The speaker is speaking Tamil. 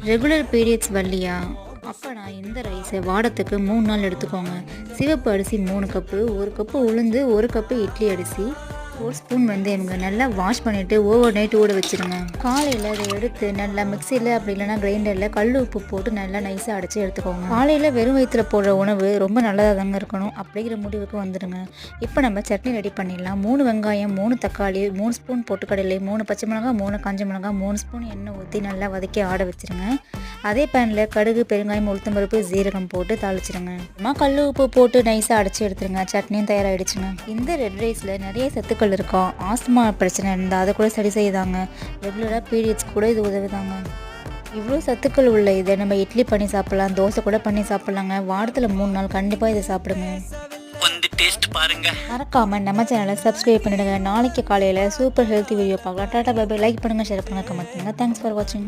ரெகுலர் பீரியட்ஸ் வரலையா? அப்போனா இந்த ரைஸை வாரத்துக்கு 3 நாள் எடுத்துக்கோங்க. சிவப்பு அரிசி 3 கப்பு, 1 கப்பு உளுந்து, 1 கப்பு இட்லி அரிசி, 1 ஸ்பூன் வெந்தயம்ங்க. நல்லா வாஷ் பண்ணிவிட்டு ஓவர் நைட் ஊற வச்சுருங்க. காலையில் இதை எடுத்து நல்லா மிக்சியில் அப்படி இல்லைனா கிரைண்டரில் கல் உப்பு போட்டு நல்லா நைஸாக அடைச்சி எடுத்துக்கோங்க. காலையில் வெறும் வயிற்றுல போடுற உணவு ரொம்ப நல்லதாக தாங்க இருக்கணும் அப்படிங்கிற முடிவுக்கு வந்துடுங்க. இப்போ நம்ம சட்னி ரெடி பண்ணிடலாம். 3 வெங்காயம், 3 தக்காளி, 3 ஸ்பூன் பொட்டுக்கடலை, 3 பச்சை மிளகாய், 3 காஞ்ச மிளகாய், 3 ஸ்பூன் எண்ணெய் ஊற்றி நல்லா வதக்கி ஆட வச்சுருங்க. அதே பேனில் கடுகு, பெருங்காயம், உளுத்தம்பருப்பு, ஜீரகம் போட்டு தாளிச்சிடுங்க. அம்மா கல் உப்பு போட்டு நைஸாக அடைச்சி எடுத்துருங்க. சட்னியும் தயாராகிடுச்சுங்க. இந்த ரெட் ரைஸில் நிறைய சத்துக்கள் இருக்கா. ஆஸ்துமா பிரச்சனை இருந்தால் அதை கூட சரி செய்தாங்க. ரெகுலராக பீரியட்ஸ் கூட இது உதவுதாங்க. இவ்வளோ சத்துக்கள் உள்ள இதை நம்ம இட்லி பண்ணி சாப்பிட்லாம், தோசை கூட பண்ணி சாப்பிட்லாங்க. வாரத்தில் 3 நாள் கண்டிப்பாக இதை சாப்பிடுங்க. டேஸ்ட் பாருங்க. மறக்காம நம்ம சேனலை சப்ஸ்கிரைப் பண்ணிடுங்க. நாளைக்கு காலையில் சூப்பர் ஹெல்த்தி வீடியோ பார்க்கலாம். Tata bye bye. லைக் பண்ணுங்கள், ஷேர் பண்ணுங்கள், கமெண்ட் பண்ணுங்கள். தேங்க்ஸ் ஃபார் வாட்சிங்.